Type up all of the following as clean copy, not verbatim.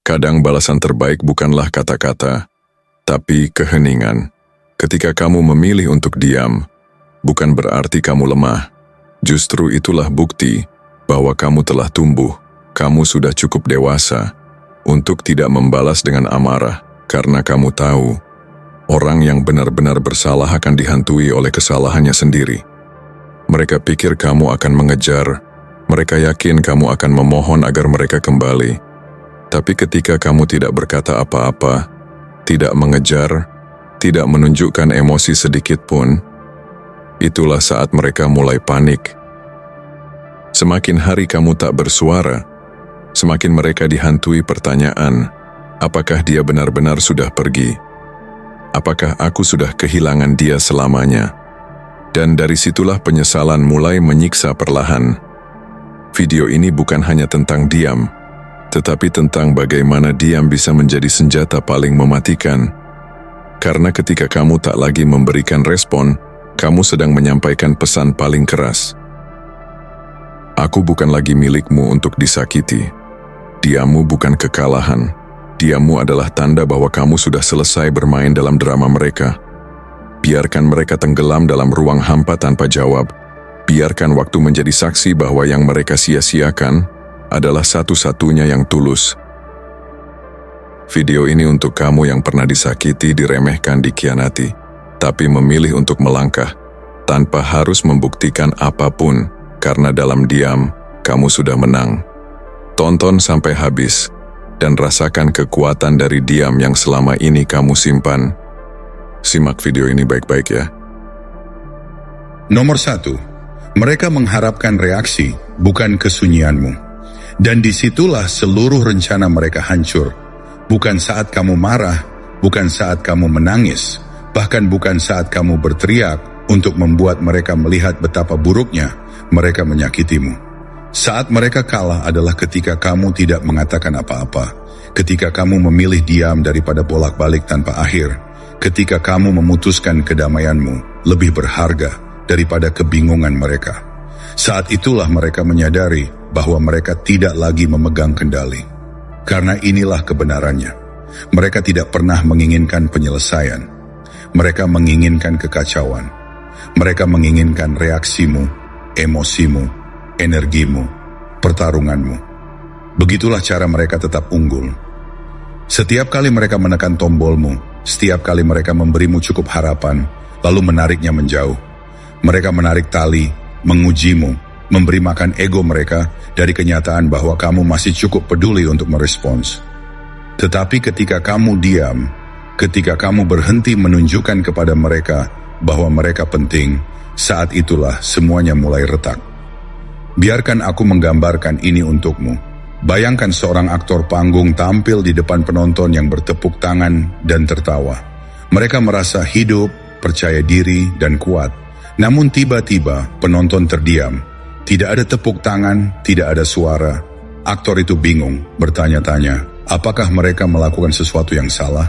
Kadang balasan terbaik bukanlah kata-kata, tapi keheningan. Ketika kamu memilih untuk diam, bukan berarti kamu lemah. Justru itulah bukti bahwa kamu telah tumbuh. Kamu sudah cukup dewasa untuk tidak membalas dengan amarah, karena kamu tahu, orang yang benar-benar bersalah akan dihantui oleh kesalahannya sendiri. Mereka pikir kamu akan mengejar, mereka yakin kamu akan memohon agar mereka kembali. Tapi ketika kamu tidak berkata apa-apa, tidak mengejar, tidak menunjukkan emosi sedikit pun, itulah saat mereka mulai panik. Semakin hari kamu tak bersuara, semakin mereka dihantui pertanyaan, apakah dia benar-benar sudah pergi? Apakah aku sudah kehilangan dia selamanya? Dan dari situlah penyesalan mulai menyiksa perlahan. Video ini bukan hanya tentang diam, tetapi tentang bagaimana diam bisa menjadi senjata paling mematikan. Karena ketika kamu tak lagi memberikan respon, kamu sedang menyampaikan pesan paling keras. Aku bukan lagi milikmu untuk disakiti. Diammu bukan kekalahan. Diammu adalah tanda bahwa kamu sudah selesai bermain dalam drama mereka. Biarkan mereka tenggelam dalam ruang hampa tanpa jawab. Biarkan waktu menjadi saksi bahwa yang mereka sia-siakan adalah satu-satunya yang tulus. Video ini untuk kamu yang pernah disakiti, diremehkan, dikhianati, tapi memilih untuk melangkah tanpa harus membuktikan apapun, karena dalam diam kamu sudah menang. Tonton sampai habis dan rasakan kekuatan dari diam yang selama ini kamu simpan. Simak video ini baik-baik ya. Nomor 1, mereka mengharapkan reaksi, bukan kesunyianmu. Dan disitulah seluruh rencana mereka hancur. Bukan saat kamu marah, bukan saat kamu menangis, bahkan bukan saat kamu berteriak untuk membuat mereka melihat betapa buruknya mereka menyakitimu. Saat mereka kalah adalah ketika kamu tidak mengatakan apa-apa, ketika kamu memilih diam daripada bolak-balik tanpa akhir, ketika kamu memutuskan kedamaianmu lebih berharga daripada kebingungan mereka. Saat itulah mereka menyadari bahwa mereka tidak lagi memegang kendali. Karena inilah kebenarannya. Mereka tidak pernah menginginkan penyelesaian. Mereka menginginkan kekacauan. Mereka menginginkan reaksimu, emosimu, energimu, pertarunganmu. Begitulah cara mereka tetap unggul. Setiap kali mereka menekan tombolmu, setiap kali mereka memberimu cukup harapan, lalu menariknya menjauh. Mereka menarik tali, mengujimu, memberi makan ego mereka dari kenyataan bahwa kamu masih cukup peduli untuk merespons. Tetapi ketika kamu diam, ketika kamu berhenti menunjukkan kepada mereka bahwa mereka penting, saat itulah semuanya mulai retak. Biarkan aku menggambarkan ini untukmu. Bayangkan seorang aktor panggung tampil di depan penonton yang bertepuk tangan dan tertawa. Mereka merasa hidup, percaya diri, dan kuat. Namun tiba-tiba penonton terdiam. Tidak ada tepuk tangan, tidak ada suara. Aktor itu bingung, bertanya-tanya, apakah mereka melakukan sesuatu yang salah?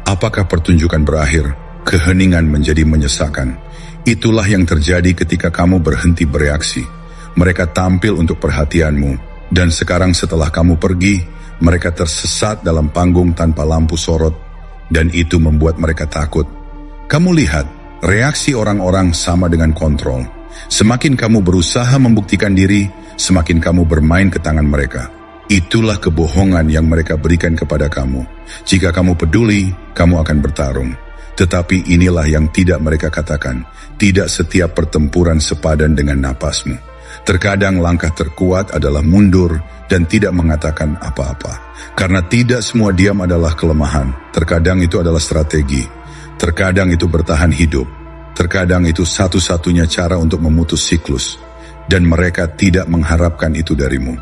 Apakah pertunjukan berakhir? Keheningan menjadi menyesakan. Itulah yang terjadi ketika kamu berhenti bereaksi. Mereka tampil untuk perhatianmu, dan sekarang setelah kamu pergi, mereka tersesat dalam panggung tanpa lampu sorot, dan itu membuat mereka takut. Kamu lihat, reaksi orang-orang sama dengan kontrol. Semakin kamu berusaha membuktikan diri, semakin kamu bermain ke tangan mereka. Itulah kebohongan yang mereka berikan kepada kamu. Jika kamu peduli, kamu akan bertarung. Tetapi inilah yang tidak mereka katakan. Tidak setiap pertempuran sepadan dengan napasmu. Terkadang langkah terkuat adalah mundur dan tidak mengatakan apa-apa. Karena tidak semua diam adalah kelemahan. Terkadang itu adalah strategi. Terkadang itu bertahan hidup. Terkadang itu satu-satunya cara untuk memutus siklus. Dan mereka tidak mengharapkan itu darimu.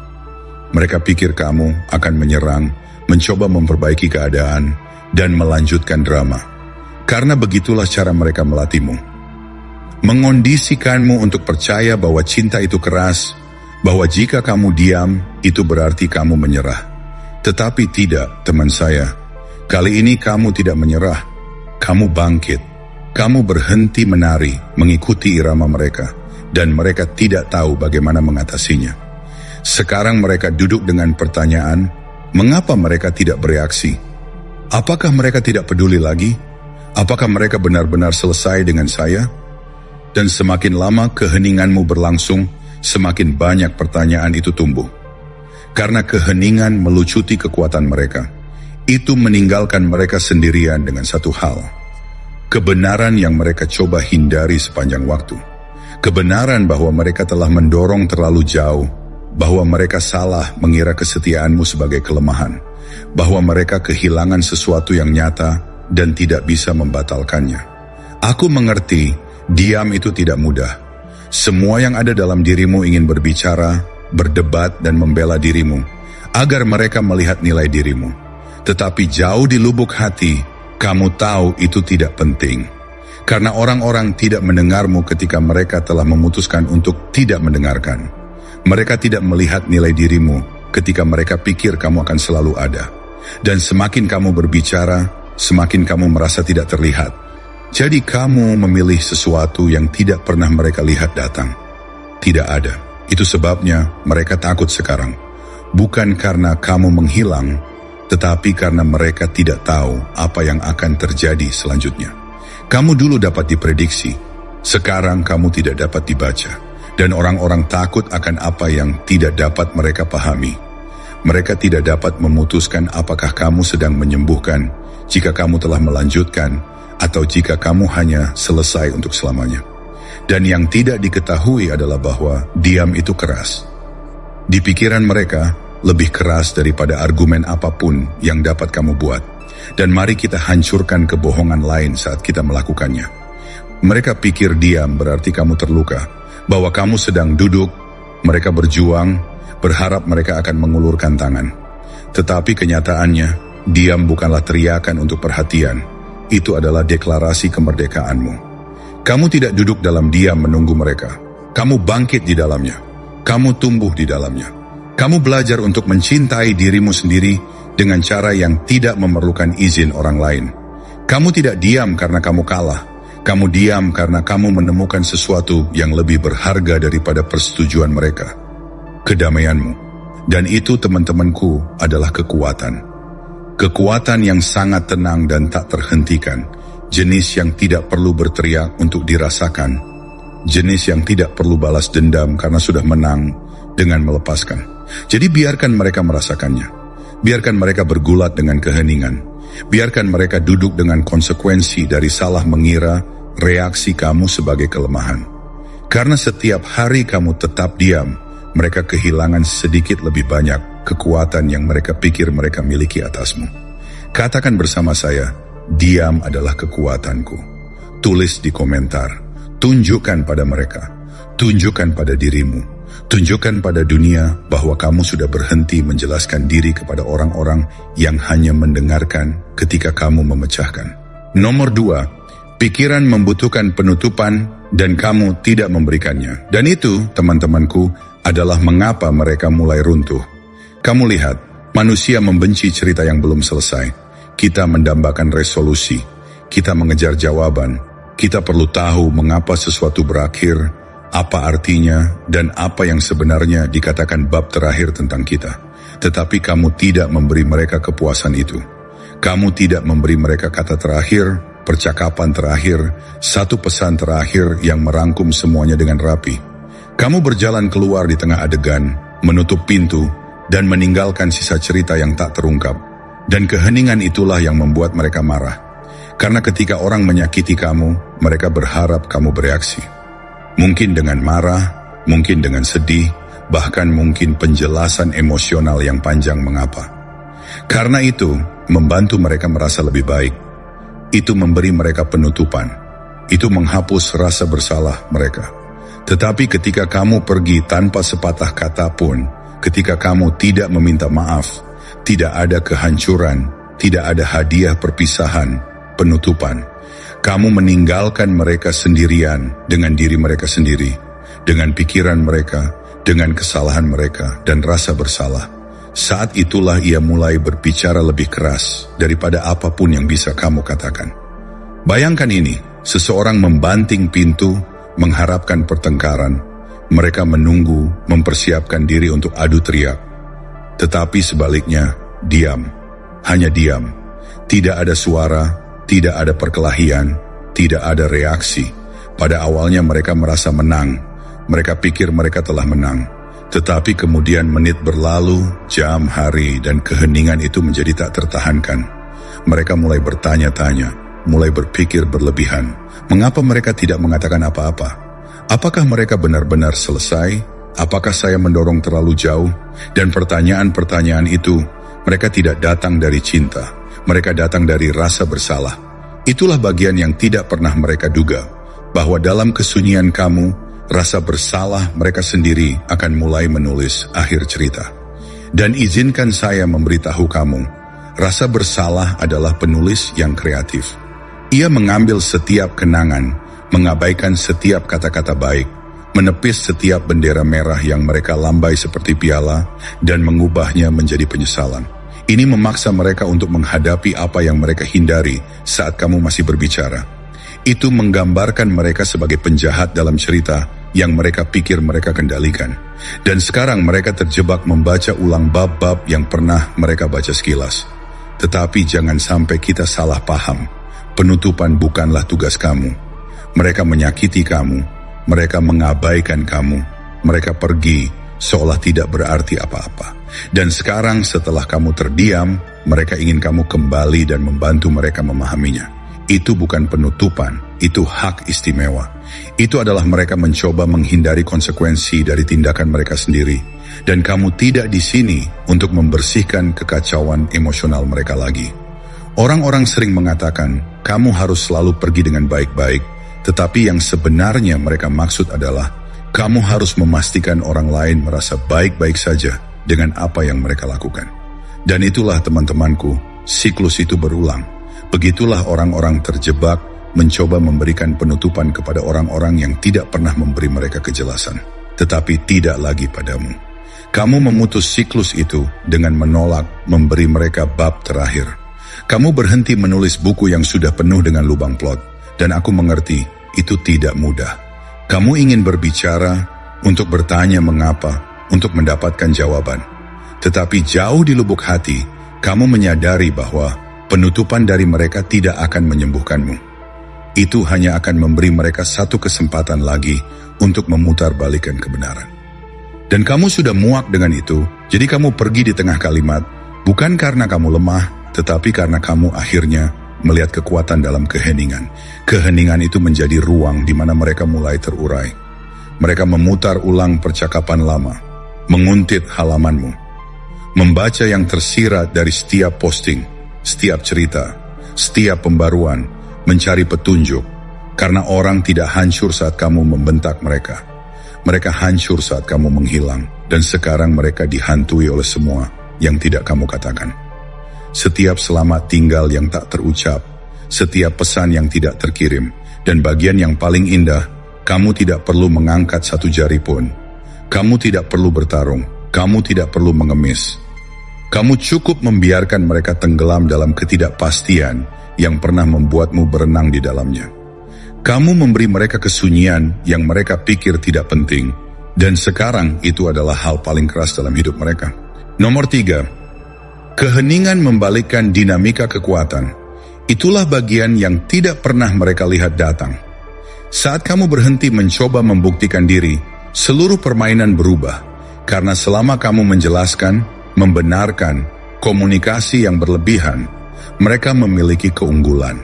Mereka pikir kamu akan menyerang, mencoba memperbaiki keadaan, dan melanjutkan drama. Karena begitulah cara mereka melatihmu. Mengondisikanmu untuk percaya bahwa cinta itu keras, bahwa jika kamu diam, itu berarti kamu menyerah. Tetapi tidak, teman saya. Kali ini kamu tidak menyerah. Kamu bangkit. Kamu berhenti menari, mengikuti irama mereka, dan mereka tidak tahu bagaimana mengatasinya. Sekarang mereka duduk dengan pertanyaan, Mengapa mereka tidak bereaksi? Apakah mereka tidak peduli lagi? Apakah mereka benar-benar selesai dengan saya? Dan semakin lama keheninganmu berlangsung, semakin banyak pertanyaan itu tumbuh. Karena keheningan melucuti kekuatan mereka, itu meninggalkan mereka sendirian dengan satu hal. Kebenaran yang mereka coba hindari sepanjang waktu. Kebenaran bahwa mereka telah mendorong terlalu jauh, bahwa mereka salah mengira kesetiaanmu sebagai kelemahan, bahwa mereka kehilangan sesuatu yang nyata dan tidak bisa membatalkannya. Aku mengerti, diam itu tidak mudah. Semua yang ada dalam dirimu ingin berbicara, berdebat dan membela dirimu, agar mereka melihat nilai dirimu. Tetapi jauh di lubuk hati, kamu tahu itu tidak penting. Karena orang-orang tidak mendengarmu ketika mereka telah memutuskan untuk tidak mendengarkan. Mereka tidak melihat nilai dirimu ketika mereka pikir kamu akan selalu ada. Dan semakin kamu berbicara, semakin kamu merasa tidak terlihat. Jadi kamu memilih sesuatu yang tidak pernah mereka lihat datang. Tidak ada. Itu sebabnya mereka takut sekarang. Bukan karena kamu menghilang, tetapi karena mereka tidak tahu apa yang akan terjadi selanjutnya. Kamu dulu dapat diprediksi, sekarang kamu tidak dapat dibaca. Dan orang-orang takut akan apa yang tidak dapat mereka pahami. Mereka tidak dapat memutuskan apakah kamu sedang menyembuhkan, jika kamu telah melanjutkan, atau jika kamu hanya selesai untuk selamanya. Dan yang tidak diketahui adalah bahwa diam itu keras. Di pikiran mereka, lebih keras daripada argumen apapun yang dapat kamu buat. Dan mari kita hancurkan kebohongan lain saat kita melakukannya. Mereka pikir diam berarti kamu terluka, bahwa kamu sedang duduk, mereka berjuang, berharap mereka akan mengulurkan tangan. Tetapi kenyataannya, diam bukanlah teriakan untuk perhatian. Itu adalah deklarasi kemerdekaanmu. Kamu tidak duduk dalam diam menunggu mereka. Kamu bangkit di dalamnya. Kamu tumbuh di dalamnya. Kamu belajar untuk mencintai dirimu sendiri dengan cara yang tidak memerlukan izin orang lain. Kamu tidak diam karena kamu kalah. Kamu diam karena kamu menemukan sesuatu yang lebih berharga daripada persetujuan mereka. Kedamaianmu. Dan itu, teman-temanku, adalah kekuatan. Kekuatan yang sangat tenang dan tak terhentikan. Jenis yang tidak perlu berteriak untuk dirasakan. Jenis yang tidak perlu balas dendam karena sudah menang dengan melepaskan. Jadi biarkan mereka merasakannya. Biarkan mereka bergulat dengan keheningan. Biarkan mereka duduk dengan konsekuensi dari salah mengira reaksi kamu sebagai kelemahan. Karena setiap hari kamu tetap diam, mereka kehilangan sedikit lebih banyak kekuatan yang mereka pikir mereka miliki atasmu. Katakan bersama saya, diam adalah kekuatanku. Tulis di komentar, tunjukkan pada mereka, tunjukkan pada dirimu, tunjukkan pada dunia bahwa kamu sudah berhenti menjelaskan diri kepada orang-orang yang hanya mendengarkan ketika kamu memecahkan. Nomor 2, pikiran membutuhkan penutupan dan kamu tidak memberikannya. Dan itu, teman-temanku, adalah mengapa mereka mulai runtuh. Kamu lihat, manusia membenci cerita yang belum selesai. Kita mendambakan resolusi, kita mengejar jawaban, kita perlu tahu mengapa sesuatu berakhir, apa artinya, dan apa yang sebenarnya dikatakan bab terakhir tentang kita. Tetapi kamu tidak memberi mereka kepuasan itu. Kamu tidak memberi mereka kata terakhir, percakapan terakhir, satu pesan terakhir yang merangkum semuanya dengan rapi. Kamu berjalan keluar di tengah adegan, menutup pintu, dan meninggalkan sisa cerita yang tak terungkap. Dan keheningan itulah yang membuat mereka marah. Karena ketika orang menyakiti kamu, mereka berharap kamu bereaksi. Mungkin dengan marah, mungkin dengan sedih, bahkan mungkin penjelasan emosional yang panjang mengapa. Karena itu, membantu mereka merasa lebih baik. Itu memberi mereka penutupan. Itu menghapus rasa bersalah mereka. Tetapi ketika kamu pergi tanpa sepatah kata pun, ketika kamu tidak meminta maaf, tidak ada kehancuran, tidak ada hadiah perpisahan, penutupan. Kamu meninggalkan mereka sendirian dengan diri mereka sendiri, dengan pikiran mereka, dengan kesalahan mereka, dan rasa bersalah. Saat itulah ia mulai berbicara lebih keras daripada apapun yang bisa kamu katakan. Bayangkan ini, seseorang membanting pintu, mengharapkan pertengkaran. Mereka menunggu, mempersiapkan diri untuk adu teriak. Tetapi sebaliknya, diam. Hanya diam. Tidak ada suara, tidak ada perkelahian, tidak ada reaksi. Pada awalnya mereka merasa menang. Mereka pikir mereka telah menang. Tetapi kemudian menit berlalu, jam, hari, dan keheningan itu menjadi tak tertahankan. Mereka mulai bertanya-tanya, mulai berpikir berlebihan. Mengapa mereka tidak mengatakan apa-apa? Apakah mereka benar-benar selesai? Apakah saya mendorong terlalu jauh? Dan pertanyaan-pertanyaan itu, mereka tidak datang dari cinta. Mereka datang dari rasa bersalah. Itulah bagian yang tidak pernah mereka duga, bahwa dalam kesunyian kamu, rasa bersalah mereka sendiri akan mulai menulis akhir cerita. Dan izinkan saya memberitahu kamu, rasa bersalah adalah penulis yang kreatif. Ia mengambil setiap kenangan, mengabaikan setiap kata-kata baik, menepis setiap bendera merah yang mereka lambai seperti piala, dan mengubahnya menjadi penyesalan. Ini memaksa mereka untuk menghadapi apa yang mereka hindari saat kamu masih berbicara. Itu menggambarkan mereka sebagai penjahat dalam cerita yang mereka pikir mereka kendalikan. Dan sekarang mereka terjebak membaca ulang bab-bab yang pernah mereka baca sekilas. Tetapi jangan sampai kita salah paham. Penutupan bukanlah tugas kamu. Mereka menyakiti kamu. Mereka mengabaikan kamu. Mereka pergi seolah tidak berarti apa-apa. Dan sekarang setelah kamu terdiam, mereka ingin kamu kembali dan membantu mereka memahaminya. Itu bukan penutupan, itu hak istimewa. Itu adalah mereka mencoba menghindari konsekuensi dari tindakan mereka sendiri. Dan kamu tidak di sini untuk membersihkan kekacauan emosional mereka lagi. Orang-orang sering mengatakan, kamu harus selalu pergi dengan baik-baik. Tetapi yang sebenarnya mereka maksud adalah, kamu harus memastikan orang lain merasa baik-baik saja dengan apa yang mereka lakukan. Dan itulah teman-temanku, siklus itu berulang. Begitulah orang-orang terjebak mencoba memberikan penutupan kepada orang-orang yang tidak pernah memberi mereka kejelasan, tetapi tidak lagi padamu. Kamu memutus siklus itu dengan menolak memberi mereka bab terakhir. Kamu berhenti menulis buku yang sudah penuh dengan lubang plot, dan aku mengerti itu tidak mudah. Kamu ingin berbicara, untuk bertanya mengapa, untuk mendapatkan jawaban. Tetapi jauh di lubuk hati, kamu menyadari bahwa penutupan dari mereka tidak akan menyembuhkanmu. Itu hanya akan memberi mereka satu kesempatan lagi untuk memutarbalikkan kebenaran. Dan kamu sudah muak dengan itu, jadi kamu pergi di tengah kalimat, bukan karena kamu lemah, tetapi karena kamu akhirnya melihat kekuatan dalam keheningan. Keheningan itu menjadi ruang di mana mereka mulai terurai. Mereka memutar ulang percakapan lama, menguntit halamanmu, membaca yang tersirat dari setiap posting, setiap cerita, setiap pembaruan, mencari petunjuk, karena orang tidak hancur saat kamu membentak mereka. Mereka hancur saat kamu menghilang, dan sekarang mereka dihantui oleh semua yang tidak kamu katakan. Setiap selamat tinggal yang tak terucap, setiap pesan yang tidak terkirim, dan bagian yang paling indah, kamu tidak perlu mengangkat satu jari pun. Kamu tidak perlu bertarung, kamu tidak perlu mengemis. Kamu cukup membiarkan mereka tenggelam dalam ketidakpastian yang pernah membuatmu berenang di dalamnya. Kamu memberi mereka kesunyian yang mereka pikir tidak penting, dan sekarang itu adalah hal paling keras dalam hidup mereka. Nomor 3, keheningan membalikkan dinamika kekuatan. Itulah bagian yang tidak pernah mereka lihat datang. Saat kamu berhenti mencoba membuktikan diri, seluruh permainan berubah, karena selama kamu menjelaskan, membenarkan, komunikasi yang berlebihan, mereka memiliki keunggulan.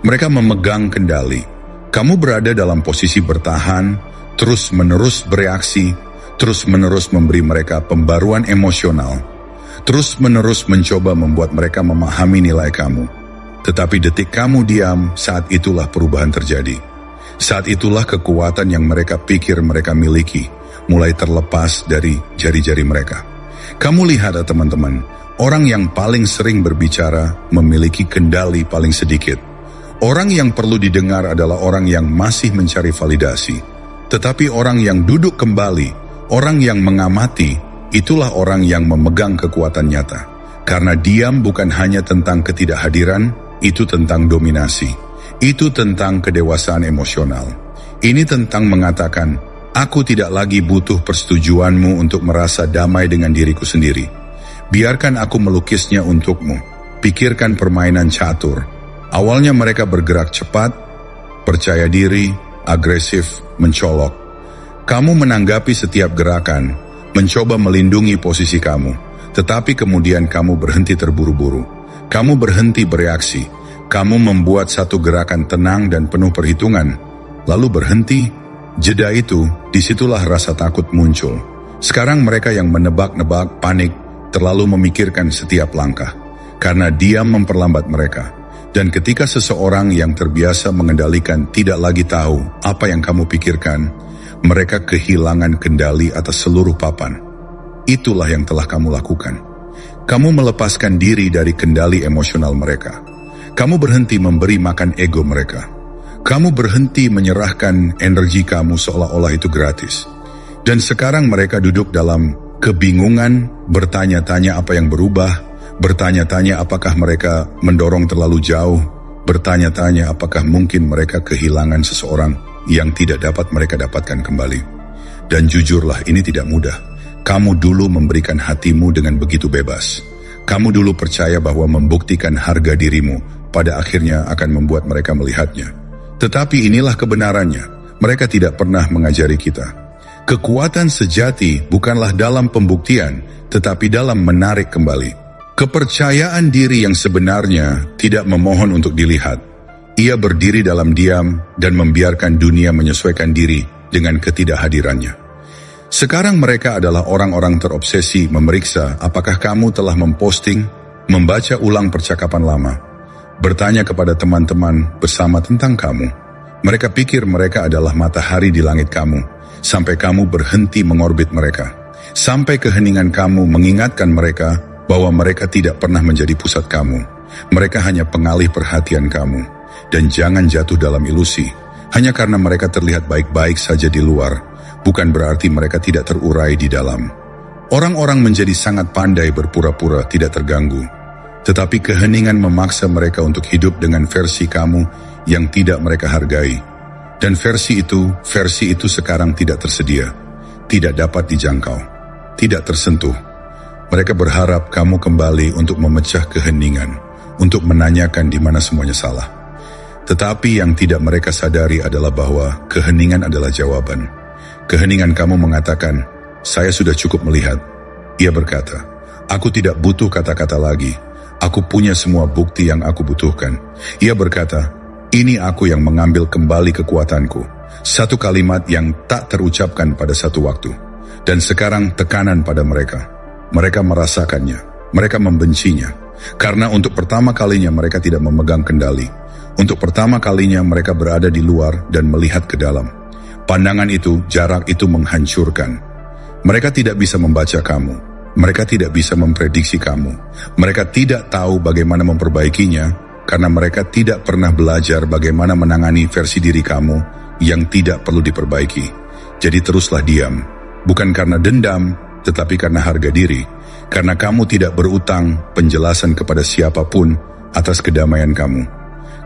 Mereka memegang kendali. Kamu berada dalam posisi bertahan, terus-menerus bereaksi, terus-menerus memberi mereka pembaruan emosional, terus-menerus mencoba membuat mereka memahami nilai kamu. Tetapi detik kamu diam, saat itulah perubahan terjadi. Saat itulah kekuatan yang mereka pikir mereka miliki mulai terlepas dari jari-jari mereka. Kamu lihat teman-teman, orang yang paling sering berbicara memiliki kendali paling sedikit. Orang yang perlu didengar adalah orang yang masih mencari validasi. Tetapi orang yang duduk kembali, orang yang mengamati, itulah orang yang memegang kekuatan nyata. Karena diam bukan hanya tentang ketidakhadiran, itu tentang dominasi. Itu tentang kedewasaan emosional. Ini tentang mengatakan, aku tidak lagi butuh persetujuanmu untuk merasa damai dengan diriku sendiri. Biarkan aku melukisnya untukmu. Pikirkan permainan catur. Awalnya mereka bergerak cepat, percaya diri, agresif, mencolok. Kamu menanggapi setiap gerakan, mencoba melindungi posisi kamu, tetapi kemudian kamu berhenti terburu-buru. Kamu berhenti bereaksi. Kamu membuat satu gerakan tenang dan penuh perhitungan, lalu berhenti. Jeda itu, disitulah rasa takut muncul. Sekarang mereka yang menebak-nebak, panik, terlalu memikirkan setiap langkah, karena diam memperlambat mereka. Dan ketika seseorang yang terbiasa mengendalikan tidak lagi tahu apa yang kamu pikirkan, mereka kehilangan kendali atas seluruh papan. Itulah yang telah kamu lakukan. Kamu melepaskan diri dari kendali emosional mereka. Kamu berhenti memberi makan ego mereka. Kamu berhenti menyerahkan energi kamu seolah-olah itu gratis. Dan sekarang mereka duduk dalam kebingungan, bertanya-tanya apa yang berubah, bertanya-tanya apakah mereka mendorong terlalu jauh, bertanya-tanya apakah mungkin mereka kehilangan seseorang yang tidak dapat mereka dapatkan kembali. Dan jujurlah, ini tidak mudah. Kamu dulu memberikan hatimu dengan begitu bebas. Kamu dulu percaya bahwa membuktikan harga dirimu pada akhirnya akan membuat mereka melihatnya. Tetapi inilah kebenarannya. Mereka tidak pernah mengajari kita. Kekuatan sejati bukanlah dalam pembuktian, tetapi dalam menarik kembali. Kepercayaan diri yang sebenarnya tidak memohon untuk dilihat. Ia berdiri dalam diam dan membiarkan dunia menyesuaikan diri dengan ketidakhadirannya. Sekarang mereka adalah orang-orang terobsesi memeriksa apakah kamu telah memposting, membaca ulang percakapan lama, bertanya kepada teman-teman bersama tentang kamu. Mereka pikir mereka adalah matahari di langit kamu, sampai kamu berhenti mengorbit mereka. Sampai keheningan kamu mengingatkan mereka bahwa mereka tidak pernah menjadi pusat kamu. Mereka hanya pengalih perhatian kamu. Dan jangan jatuh dalam ilusi. Hanya karena mereka terlihat baik-baik saja di luar, bukan berarti mereka tidak terurai di dalam. Orang-orang menjadi sangat pandai berpura-pura tidak terganggu. Tetapi keheningan memaksa mereka untuk hidup dengan versi kamu yang tidak mereka hargai. Dan versi itu sekarang tidak tersedia, tidak dapat dijangkau, tidak tersentuh. Mereka berharap kamu kembali untuk memecah keheningan, untuk menanyakan di mana semuanya salah. Tetapi yang tidak mereka sadari adalah bahwa keheningan adalah jawaban. Keheningan kamu mengatakan, saya sudah cukup melihat. Ia berkata, aku tidak butuh kata-kata lagi. Aku punya semua bukti yang aku butuhkan. Ia berkata, ini aku yang mengambil kembali kekuatanku. Satu kalimat yang tak terucapkan pada satu waktu. Dan sekarang tekanan pada mereka. Mereka merasakannya. Mereka membencinya. Karena untuk pertama kalinya mereka tidak memegang kendali. Untuk pertama kalinya mereka berada di luar dan melihat ke dalam. Pandangan itu, jarak itu menghancurkan. Mereka tidak bisa membaca kamu. Mereka tidak bisa memprediksi kamu. Mereka tidak tahu bagaimana memperbaikinya, karena mereka tidak pernah belajar bagaimana menangani versi diri kamu yang tidak perlu diperbaiki. Jadi teruslah diam, bukan karena dendam, tetapi karena harga diri. Karena kamu tidak berutang penjelasan kepada siapapun atas kedamaian kamu.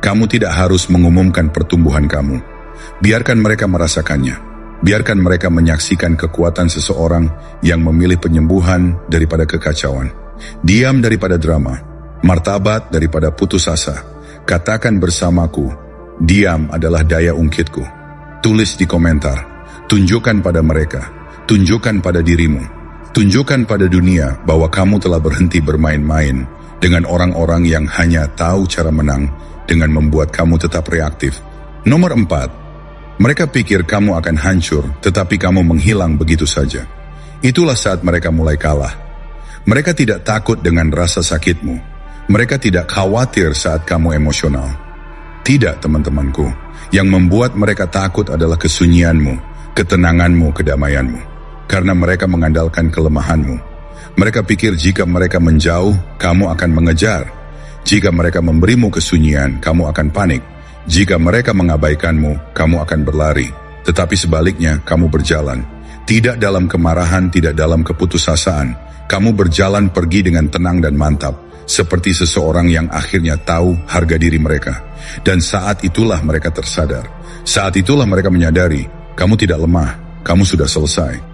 Kamu tidak harus mengumumkan pertumbuhan kamu. Biarkan mereka merasakannya. Biarkan mereka menyaksikan kekuatan seseorang yang memilih penyembuhan daripada kekacauan. Diam daripada drama. Martabat daripada putus asa. Katakan bersamaku, diam adalah daya ungkitku. Tulis di komentar. Tunjukkan pada mereka. Tunjukkan pada dirimu. Tunjukkan pada dunia bahwa kamu telah berhenti bermain-main dengan orang-orang yang hanya tahu cara menang dengan membuat kamu tetap reaktif. Nomor 4, mereka pikir kamu akan hancur, tetapi kamu menghilang begitu saja. Itulah saat mereka mulai kalah. Mereka tidak takut dengan rasa sakitmu. Mereka tidak khawatir saat kamu emosional. Tidak, teman-temanku. Yang membuat mereka takut adalah kesunyianmu, ketenanganmu, kedamaianmu. Karena mereka mengandalkan kelemahanmu. Mereka pikir jika mereka menjauh, kamu akan mengejar. Jika mereka memberimu kesunyian, kamu akan panik. Jika mereka mengabaikanmu, kamu akan berlari. Tetapi sebaliknya, kamu berjalan. Tidak dalam kemarahan, tidak dalam keputusasaan. Kamu berjalan pergi dengan tenang dan mantap, seperti seseorang yang akhirnya tahu harga diri mereka. Dan saat itulah mereka tersadar. Saat itulah mereka menyadari, kamu tidak lemah, kamu sudah selesai.